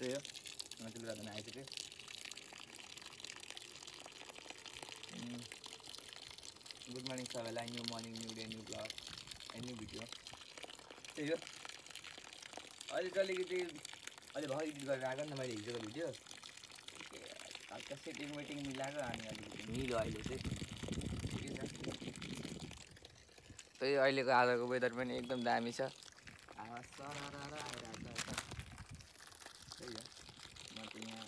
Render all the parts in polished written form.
त्यही हो त्यसले गर्दा आइसक्यो गुड मर्निङ सबैलाई new morning new day new blog and new video त्यही हो अहिले अलिकति अहिले भर्खर एडिट गरेर आएको नि त मैले हिजोको भिडियो हल्का सेटिङ वेटिङ मिलाएको अनि अलिकति मिल्यो अहिले चाहिँ ठिकै छ त्यही अहिलेको आजको वेदर पनि एकदम दामी छ हावा सरर आइरहेको छ त्यही हो म चाहिँ यहाँ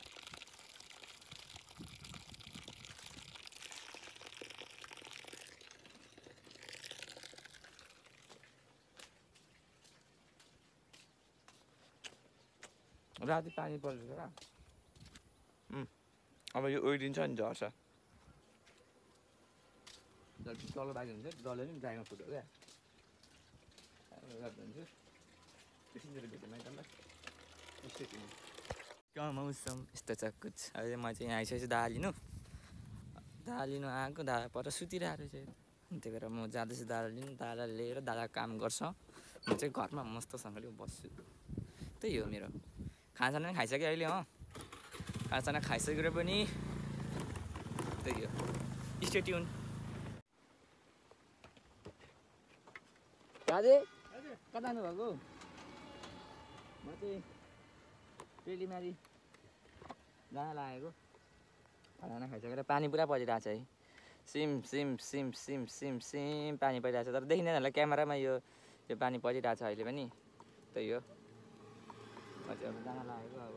राति पानी पर्छ र अब यो ओइदिन्छ नि झर्छ तल बाँकी हुन्छ जसले पनि ड्राइमा फुट्यो क्या मौसम यस्तो छ कुछ अहिले म चाहिँ यहाँ आइसकेछु दाहा लिनु आएको दादा पर सुतिरहेको रहेछ त्यही भएर म जाँदैछु दादा लिनु दादा लिएर दादा काम गर्छ म चाहिँ घरमा मस्तसँगले बस्छु त्यही हो मेरो खानासाना पनि खाइसक्यो अहिले खानासाना खाइसकेर पनि त्यही हो स्टे ट्युन राजे कता जानुभएको म चाहिँ पेलीमारी जान लागेको खाना खाइसकेर पानी पुरा परिरहेको छ है SIM SIM SIM SIM SIM SIM पानी परिरहेको छ तर देखिँदैन होला क्यामेरामा यो पानी परिरहेको छ अहिले पनि त्यही हो म चाहिँ अब जान लागेको अब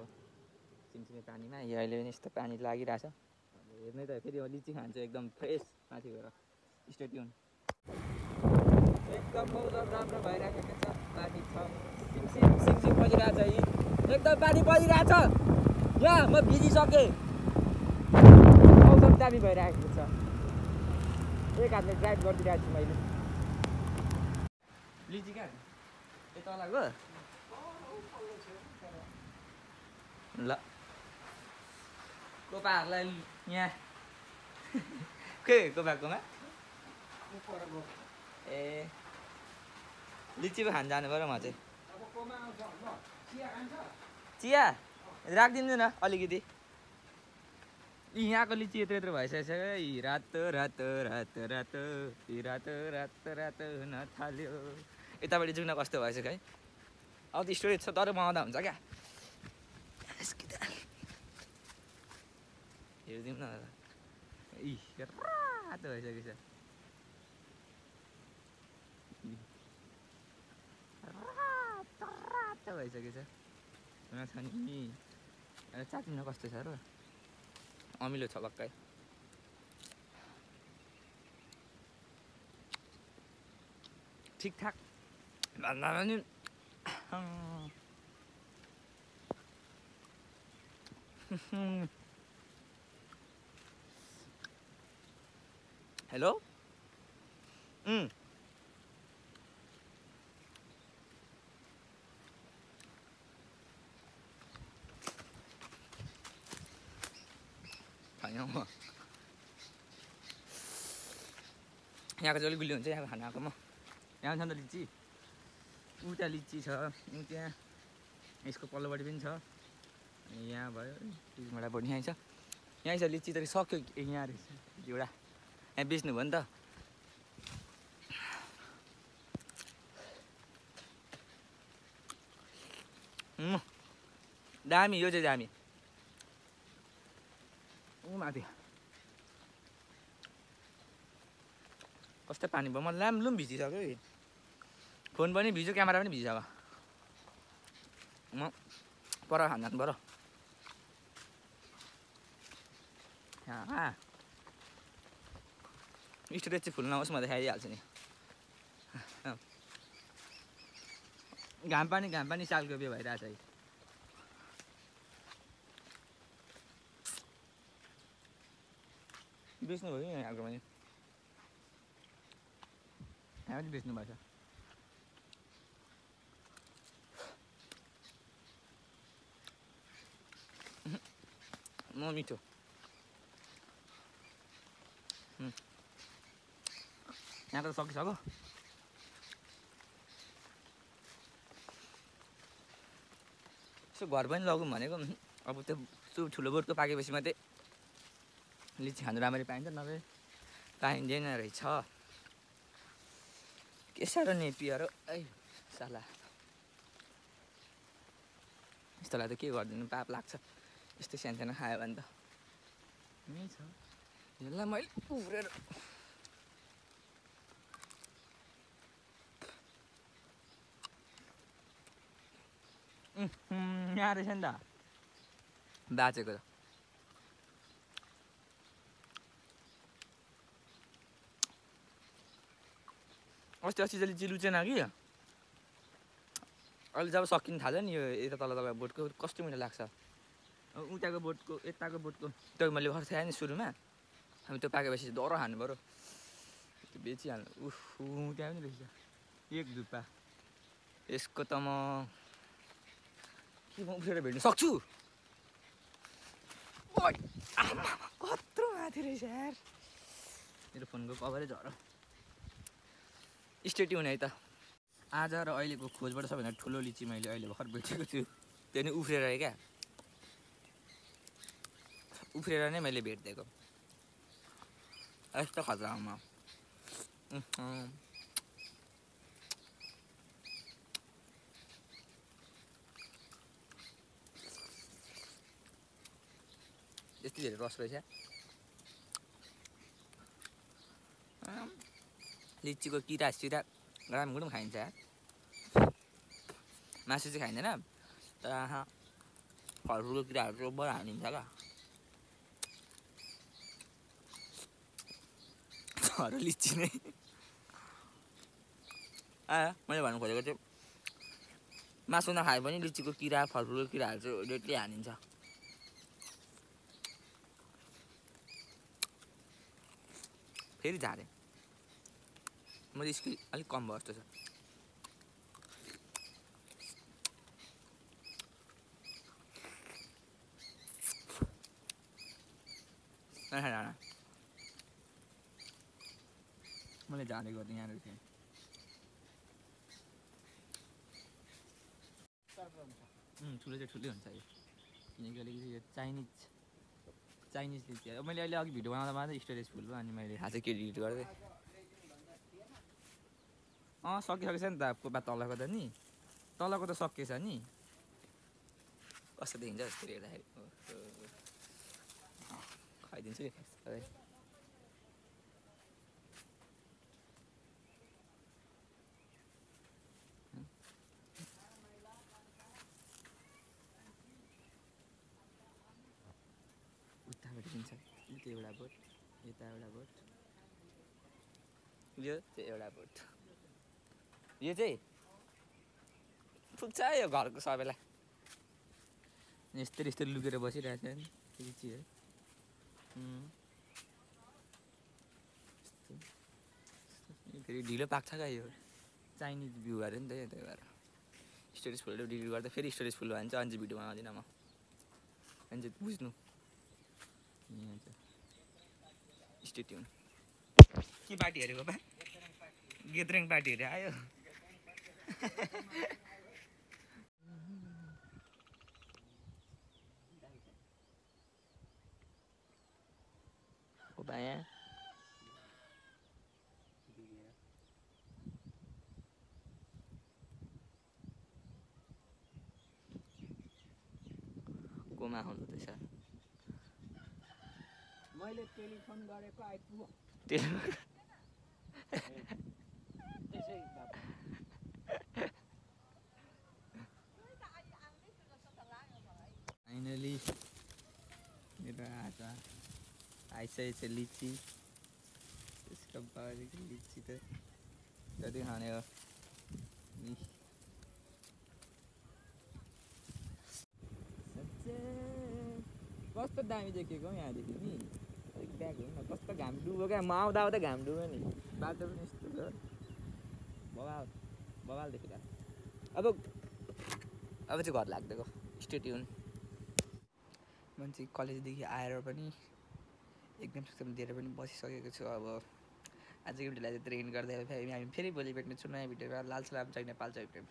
सिमसिमे पानीमा यो अहिले पनि यस्तो पानी लागिरहेछ हेर्नै त फेरि लिची खान्छु एकदम फ्रेस माथि गएर स्टे ट्युन एकदम मौसम राम्रो भइरहेको छ पानी छ सिमसिम सिमसिम परिरहेछ है एकदम पानी परिरहेछ यहाँ म भिजिसकेँ मौसम दामी भइरहेको छ एक हातले ड्राइभ गरिदिरहेको छु मैले लिची कहाँ ए तलको ल कोपाहरूलाई यहाँ के कोपाकोमा ए लिची पो खान जानु पऱ्यो म चाहिँ चिया राखिदिनु न अलिकति यहाँको लिची यत्रो यत्रो भइसकेको छ रातो रातो रातो रातो रातो रातो रातो हुन थाल्यो यतापट्टि जुन कस्तो भइसक्यो है अब त स्टोरेज छ तर बनाउँदा हुन्छ क्या हेरिदिउँ न रातो भइसकेको छ रातो भइसकेको छ नि चाट्नु कस्तो छ र अमिलो छ भक्कै ठिकठाक भन्दा पनि हेलो यहाँको चाहिँ अलिक गुलियो हुन्छ यहाँको खाना आएको म यहाँ छ नि त लिची उता लिची छ त्यहाँ यसको पल्लोपट्टि पनि छ अनि यहाँ भयो एउटा बढी यहीँ छ यहीँ छ लिची त सक्यो यहाँ रहेछ एउटा यहाँ बेच्नु भयो नि त दामी यो चाहिँ दामी माथि कस्तो पानी भयो म ल्याम्लुम भिजिसक्यो फोन पनि भिज्यो क्यामेरा पनि भिजिसक्यो म पर खान जानु पऱ्यो स्टोरेज चाहिँ फुल नहोस् म देखाइदिइहाल्छु नि घाम पानी सालको बिहे भइरहेछ है बेच्नु भयो नि यहाँको पनि यहाँ पनि बेच्नु भएछ म मिठो यहाँको त सकिसक्यो सो घर पनि लगौँ भनेको अब त्यो ठुलो बोटको पाकेपछि मात्रै लिची खानु राम्ररी पाइन्छ नभए पाइँदैन रहेछ के साह्रो नेपियर ऐ साला यस्तोलाई त के गरिदिनु पाप लाग्छ यस्तो सानसानो खायो भने त यहीँ छ यसलाई मैले उब्रेर यहाँ रहेछ नि त बाँचेको त अस्ति लिची लुचेन कि अहिले जब सकिन थाल्यो नि यो यता तल बोटको कस्तो मिठो लाग्छ उताको बोटको यताको बोटको त्यो मैले भर्खर खाएँ नि सुरुमा हामी त्यो पाकेपछि डह्रो खानु पऱ्यो त्यो बेचिहाल्नु त्यहाँ पनि रहेछ एक धुप्पा यसको त म के म उफ्रेर भेट्नु सक्छु कत्रो माथि रहेछ यार मेरो फोनको कभरै झर स्टे ट्युन है त आज र अहिलेको खोजबाट सबैभन्दा ठुलो लिची मैले अहिले भर्खर भेटेको छु त्यो नि उफ्रेर क्या उफ्रेर नै मैले भेटिदिएको यस्तो खतरामा यति धेरै रस रहेछ लिचीको किरा सिरा राम्रो पनि खाइन्छ मासु चाहिँ खाइँदैन तर फलफुलको किराहरू बडा हानिन्छ क्या तर लिची नै मैले भन्नु खोजेको चाहिँ मासु नखाए पनि लिचीको किरा फलफुलको किराहरू चाहिँ डेटली हानिन्छ फेरि झारेँ मैले स्किल अलिक कम भयो जस्तो छ मैले झारे गर्दै यहाँ रहेछ ठुलो चाहिँ ठुलै हुन्छ यो किनकि अलिकति यो चाइनिज लिची अब मैले अहिले अघि भिडियो बनाउँदा मात्रै स्टोरेज फुल भयो अनि मैले थाहा चाहिँ के डिलिट गर्दै सकिसकेछ नि त तलको त नि तलको त सकिएछ नि कस्तो देखिन्छ जस्तो हेर्दाखेरि खाइदिन्छु नि उताबाट दिन्छ त्यो एउटा बोट यता एउटा बोट यो त्यो एउटा बोट यो चाहिँ पुग्छ यो घरको सबैलाई यस्तो लुकेर बसिरहेको छ नि लिची है फेरि ढिलो पाक्छ क्या यो चाइनिज भ्यू अरे नि त त्यही भएर स्टोरेज फुल डिलिट गर्दा फेरि स्टोरेज फुल भयो भने चाहिँ अनि भिडियो बनाउँदिनँ म अनि चाहिँ बुझ्नु स्टे ट्युन के पार्टी हेरेको बा गेदरिङ पार्टी हेरे आयो ओ भाइ कोमा हुँदैछ मैले टेलिफोन गरेको आइपुग्यो फाइनली मेरो आज आइसकेको छ लिची त्यसको बारेको लिची त कति खाने हो कस्तो दामी देखेको यहाँदेखि नि अलिक ब्याग हो न कस्तो घाम डुबो क्या म आउँदा घाम डुब्यो नि बाटो पनि यस्तो छ बवाल देखिरहेको अब चाहिँ घर लाग्दिएको स्टे ट्युन मान्छे कलेजदेखि आएर पनि एकदम दिएर पनि बसिसकेको छु अब आजको भिडियोलाई चाहिँ ट्रेन गर्दै हामी फेरि भोलि भेट्नेछौँ नयाँ भिडियोमा लाल सलाम जय नेपाल जय प्रेम।